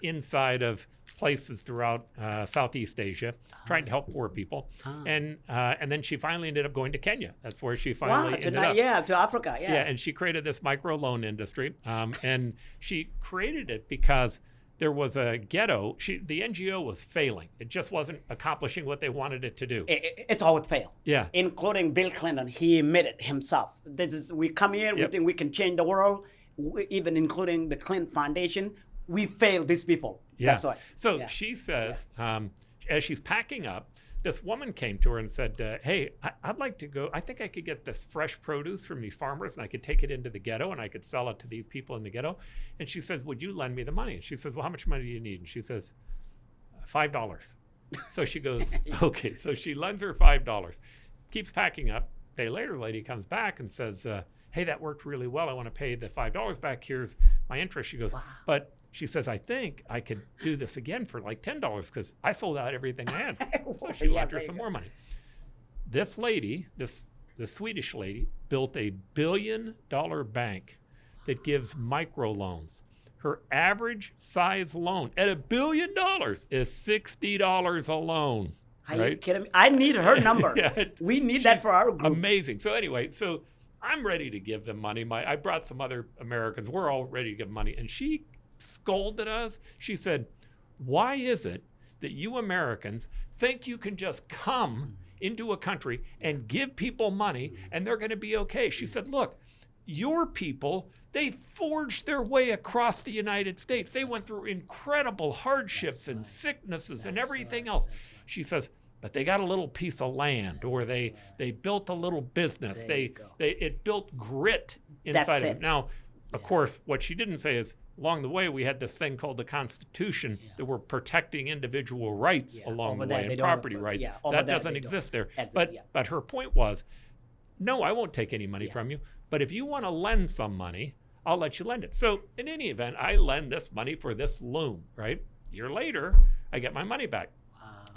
inside of places throughout Southeast Asia, trying to help poor people. And then she finally ended up going to Kenya. That's where she finally ended up. Yeah, to Africa, Yeah, and she created this microloan industry. And she created it because there was a ghetto. The NGO was failing. It just wasn't accomplishing what they wanted it to do. It's all would fail. Yeah. Including Bill Clinton. He admitted himself. We come here, we think we can change the world, even including the Clinton Foundation. we failed these people. Yeah. That's why. So she says, as she's packing up, this woman came to her and said, hey, I'd like to go. I think I could get this fresh produce from these farmers and I could take it into the ghetto and I could sell it to these people in the ghetto. And she says, would you lend me the money? And she says, well, how much money do you need? And she says, $5. So she goes, okay. So she lends her $5, keeps packing up. A day later, the lady comes back and says, hey, that worked really well. I want to pay the $5 back. Here's my interest. She goes, but she says, I think I could do this again for like $10 because I sold out everything I had. So she lent her some more money. This lady, this Swedish lady, built a $1 billion bank that gives microloans. Her average size loan at $1 billion is $60 a loan. Are you kidding me? I need her number. We need that for our group. Amazing. So anyway, so I'm ready to give them money. I brought some other Americans. We're all ready to give money. And she scolded us. She said, why is it that you Americans think you can just come into a country and give people money and they're going to be okay? She said, look, your people, they forged their way across the United States. They went through incredible hardships and sicknesses and everything else. She says, but they got a little piece of land, or they built a little business. It built grit inside of it. Now, of course, what she didn't say is, along the way, we had this thing called the Constitution that were protecting individual rights along the way and property rights. That doesn't exist there. But her point was, no, I won't take any money from you. But if you want to lend some money, I'll let you lend it. So in any event, I lend this money for this loom, right? A year later, I get my money back.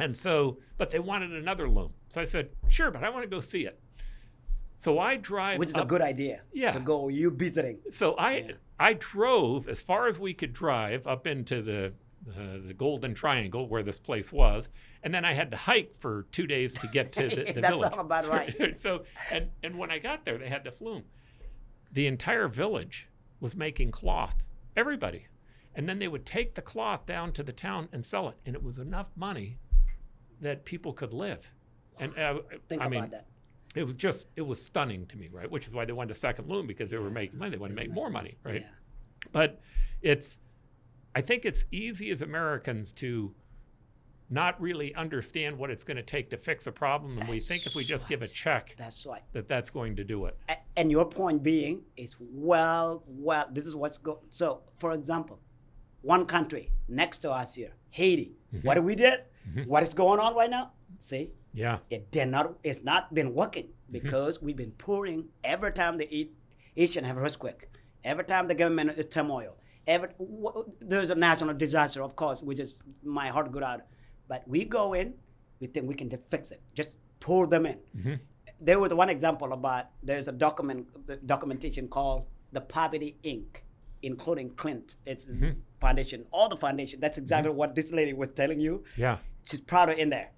And so, but they wanted another loom. So I said, sure, but I want to go see it. So I drive Which is a good idea. Yeah. To go, you visiting. So I drove as far as we could drive up into the Golden Triangle where this place was. And then I had to hike for 2 days to get to the village. That's all about right. So, and when I got there, they had this loom. The entire village was making cloth, everybody. And then they would take the cloth down to the town and sell it. And it was enough money that people could live. And Think about that. It was stunning to me, right? Which is why they wanted a second loom, because they were making money. They wanted to make more money, right? Yeah. But I think it's easy as Americans to not really understand what it's going to take to fix a problem. And we think if we just give a check, that's going to do it. And your point being is, well, this is what's going. So, for example, one country next to us here, Haiti. What did we did? What is going on right now? See? Yeah. It's not been working because we've been pouring every time they Asian have earthquake, every time the government is turmoil, there's a national disaster, of course, which is my heart go out. But we go in, we think we can just fix it, just pour them in. There was one example about, there's a documentation called the Poverty Inc., including Clint. It's foundation, all the foundation. That's exactly what this lady was telling you. Yeah. She's proud of in there,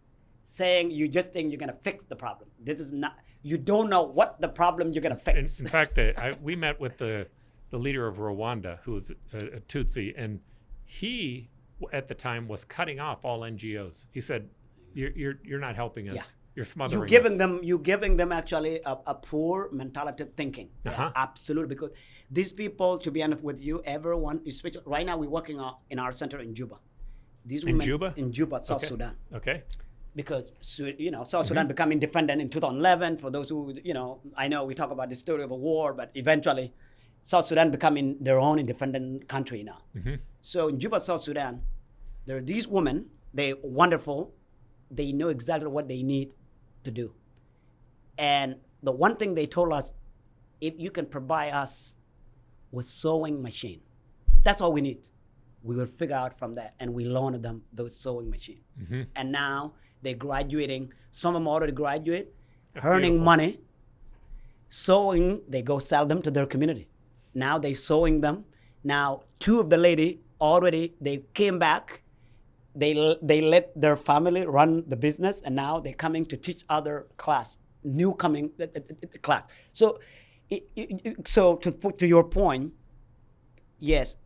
saying you just think you're gonna fix the problem. This is not. You don't know what the problem you're gonna fix. In fact, we met with the leader of Rwanda, who was a Tutsi, and he at the time was cutting off all NGOs. He said, "You're not helping us. Yeah. You're smothering You're giving them actually a poor mentality thinking. Yeah, absolutely, because these people, to be honest with you, everyone, especially right now, we're working in our center in Juba. These women, in Juba, South Sudan. Okay. Because South Sudan became independent in 2011. For those who I know we talk about the story of a war, but eventually, South Sudan becoming their own independent country now. So in Juba, South Sudan, there are these women. They're wonderful. They know exactly what they need to do. And the one thing they told us, if you can provide us with sewing machine, that's all we need. We will figure out from that, and we loan them those sewing machine. And now they're graduating. Some of them already graduate, earning money, sewing. They go sell them to their community. Now they sewing them. Now 2 of the lady already, they came back. They let their family run the business, and now they're coming to teach other class, new coming class. So, to your point, yes,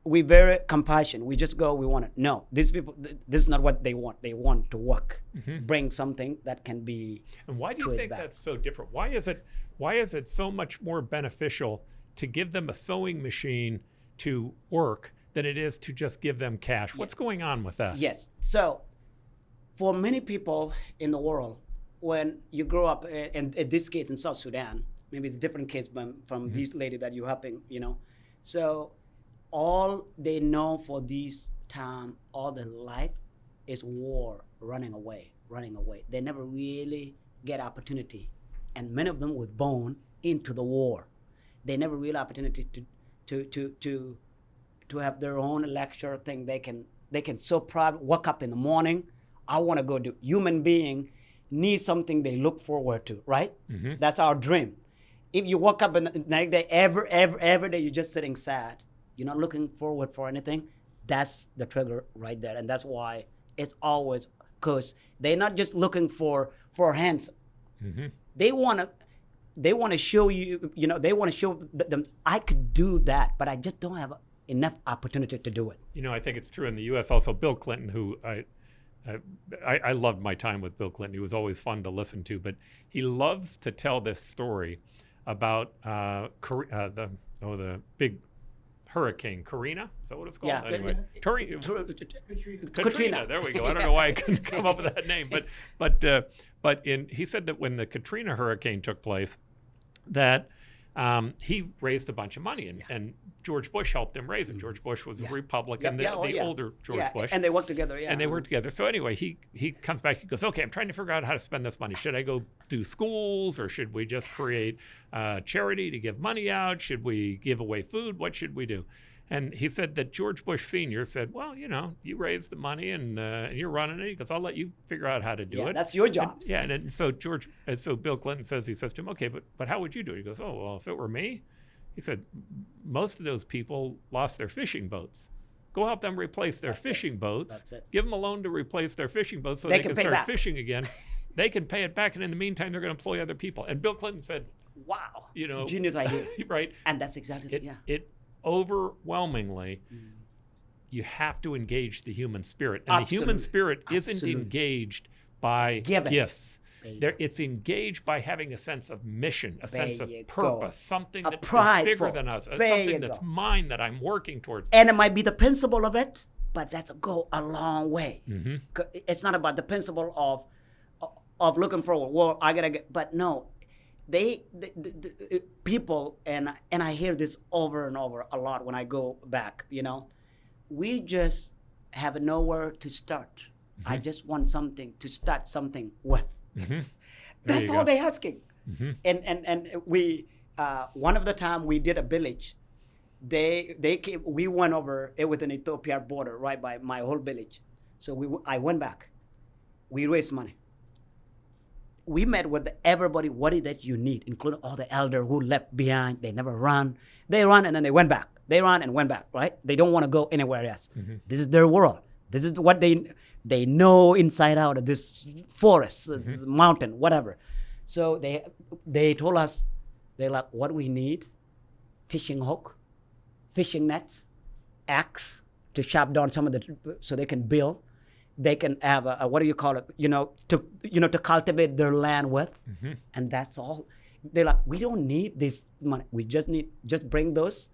we very compassionate. We just go, we want it. No, these people, this is not what they want. They want to work, bring something that can be. And why do you think that's so different? Why is it so much more beneficial to give them a sewing machine to work than it is to just give them cash. What's going on with that? Yes. So for many people in the world, when you grow up, in this case in South Sudan, maybe it's a different case from this lady that you're helping, So all they know for this time, all their life, is war, running away. They never really get opportunity. And many of them were born into the war. They never really opportunity to have their own lecture thing. They can so proud, wake up in the morning, I want to go do. Human being need something they look forward to, right? Mm-hmm. That's our dream. If you wake up in the next day, every day you're just sitting sad, you're not looking forward for anything, that's the trigger right there. And that's why it's always, because they're not just looking for hands. Mm-hmm. They want to show you, they want to show them, I could do that, but I just don't have enough opportunity to do it. I think it's true in the U.S. also. Bill Clinton, who I loved my time with Bill Clinton. He was always fun to listen to, but he loves to tell this story about the big hurricane, Katrina. Is that what it's called? Yeah. Anyway, Katrina. There we go. I don't know why I couldn't come up with that name, but he said that when the Katrina hurricane took place, that he raised a bunch of money, and George Bush helped him raise it. George Bush was a Republican, the older George Bush. And they worked together, And they worked together. So anyway, he comes back, he goes, okay, I'm trying to figure out how to spend this money. Should I go do schools, or should we just create charity to give money out? Should we give away food? What should we do? And he said that George Bush Sr. said, well, you raised the money and you're running it. He goes, I'll let you figure out how to do it. That's your job. And so Bill Clinton says to him, okay, but how would you do it? He goes, oh, well, if it were me, he said, most of those people lost their fishing boats. Go help them replace their fishing boats. That's it. Give them a loan to replace their fishing boats so they can start fishing again. They can pay it back, and in the meantime, they're going to employ other people. And Bill Clinton said, wow, genius idea. Right. And that's exactly it. Overwhelmingly, you have to engage the human spirit. And the human spirit isn't engaged by gifts. It's engaged by having a sense of mission, a sense of purpose, something that's bigger than us, something that's mine that I'm working towards. And it might be the principle of it, but that's go a long way. Mm-hmm. It's not about the principle of looking forward. Well, I gotta get, but no. The people, and I hear this over and over a lot when I go back, we just have nowhere to start. Mm-hmm. I just want something to start something with. Mm-hmm. That's all they're asking. Mm-hmm. And we, one of the time we did a village, they came, we went over it with an Ethiopia border right by my whole village. So I went back. We raised money. We met with everybody, what is that you need, including all the elder who left behind. They never run. They run and then they went back. They run and went back, right? They don't want to go anywhere else. Mm-hmm. This is their world. This is what they know inside out of this forest, this mountain, whatever. So they told us, they're like, what we need, fishing hook, fishing nets, axe to chop down some of so they can build. They can have a what do you call it? To cultivate their land with, and that's all. They're like, we don't need this money. We just bring those,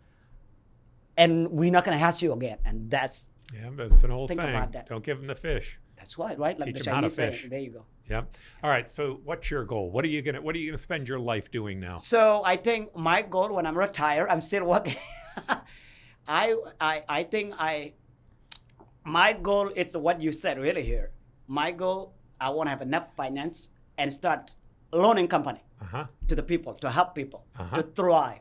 and we're not gonna ask you again. And that's that's an old saying. Don't give them the fish. That's right? Like Teach the them how to Chinese fish. saying. There you go. Yeah. All right. So, what's your goal? What are you gonna spend your life doing now? So I think my goal when I'm retired, I'm still working. I think my goal is what you said really here. My goal, I want to have enough finance and start a loaning company to the people, to help people, to thrive.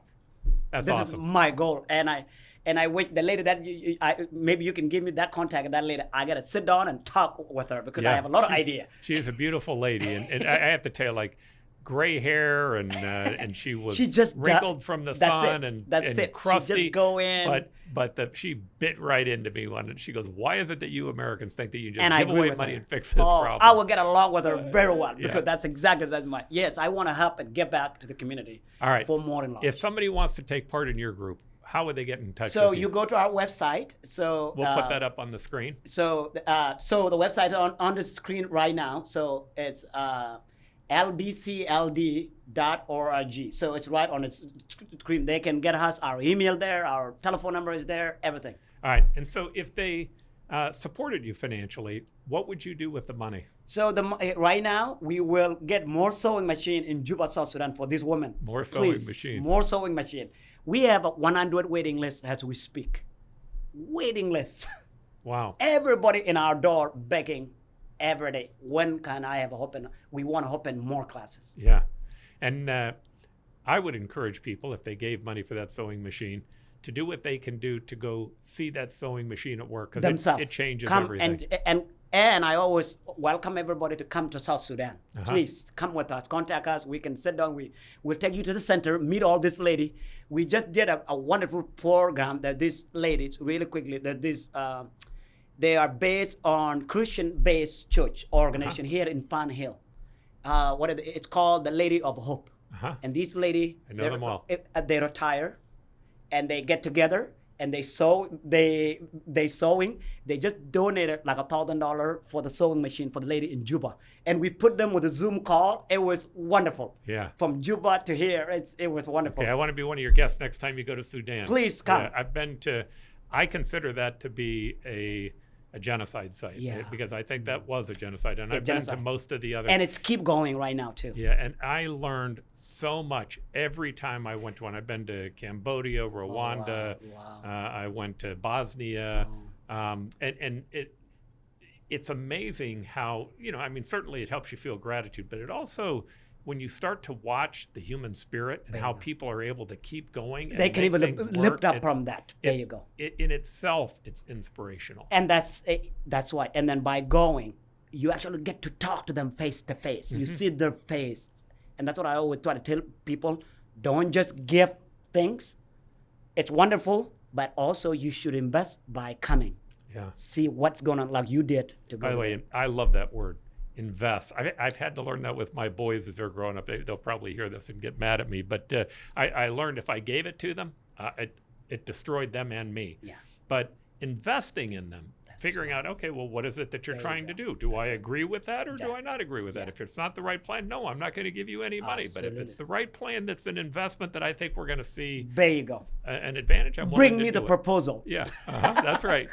That's this awesome. Is my goal. And I wish the lady that maybe you can give me that contact of that lady. I got to sit down and talk with her because I have a lot of ideas. She is a beautiful lady. And I have to tell you, like, gray hair and she was just wrinkled from the sun and crusty. She just go in. But she bit right into me one. And she goes, "Why is it that you Americans think that you just and give away money and fix this problem?" I will get along with her very well because that's my. Yes, I want to help and give back to the community. All right. For more and more. If somebody wants to take part in your group, how would they get in touch with you? So you go to our website. So we'll put that up on the screen. So the website on the screen right now. So it's lbcld.org. So it's right on its screen. They can get us. Our email there, our telephone number is there, everything. All right. And so if they supported you financially, what would you do with the money? So right now, we will get more sewing machine in Juba, South Sudan for this woman. More sewing machines. More sewing machine. We have a 100 waiting list as we speak. Waiting list. Wow. Everybody in our door begging every day. When can I have open? We want to open more classes. Yeah. And I would encourage people, if they gave money for that sewing machine, to do what they can do to go see that sewing machine at work, because it changes everything. And I always welcome everybody to come to South Sudan. Please come with us, contact us. We can sit down. We'll take you to the center, meet all this lady. We just did a wonderful program that this ladies, really quickly, that this, they are based on Christian-based church organization here in Pan Hill. It's called the Lady of Hope. And these lady, I know them all. They retire, and they get together. And they sewing. They just donated like $1,000 for the sewing machine for the lady in Juba, and we put them with a Zoom call. It was wonderful. Yeah. From Juba to here, it was wonderful. Okay, I want to be one of your guests next time you go to Sudan. Please come. I've been to. I consider that to be a genocide site. Yeah. Because I think that was a genocide, and I've been to most of the others. And it's keep going right now too. Yeah, and I learned so much every time I went to one. I've been to Cambodia, Rwanda. I went to Bosnia, and it's amazing how, I mean, certainly it helps you feel gratitude, but it also, when you start to watch the human spirit and how people are able to keep going, they can even lift up from that. There you go. In itself, it's inspirational. And that's why. And then by going, you actually get to talk to them face to face. You see their face, and that's what I always try to tell people: don't just give things. It's wonderful, but also you should invest by coming. Yeah. See what's going on, like you did. By the way, I love that word. Invest. I've had to learn that with my boys as they're growing up. They'll probably hear this and get mad at me, but I learned if I gave it to them, it destroyed them and me. Yeah. But investing in them, figuring out, okay, well, what is it that you're trying to do? Do I agree with that, or do I not agree with that? If it's not the right plan, no, I'm not going to give you any money. But if it's the right plan, that's an investment that I think we're going to see. There you go. An advantage. Bring me the proposal. Yeah, that's right.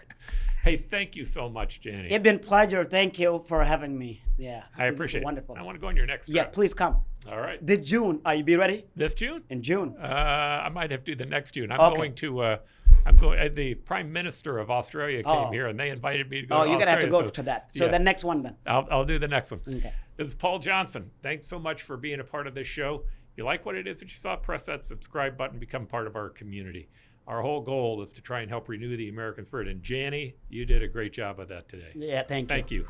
Hey, thank you so much, Jany. It's been a pleasure. Thank you for having me. Yeah. I appreciate it. Wonderful. I want to go on your next trip. Yeah, please come. All right. This June, are you be ready? This June? In June. I might have to do the next June. I'm going to, the Prime Minister of Australia came here, and they invited me to go to Australia. Oh, you're going to have to go to that. So the next one then. I'll do the next one. Okay. This is Paul Johnson. Thanks so much for being a part of this show. If you like what it is that you saw, press that subscribe button, become part of our community. Our whole goal is to try and help renew the American spirit. And Jany, you did a great job of that today. Yeah, thank you. Thank you.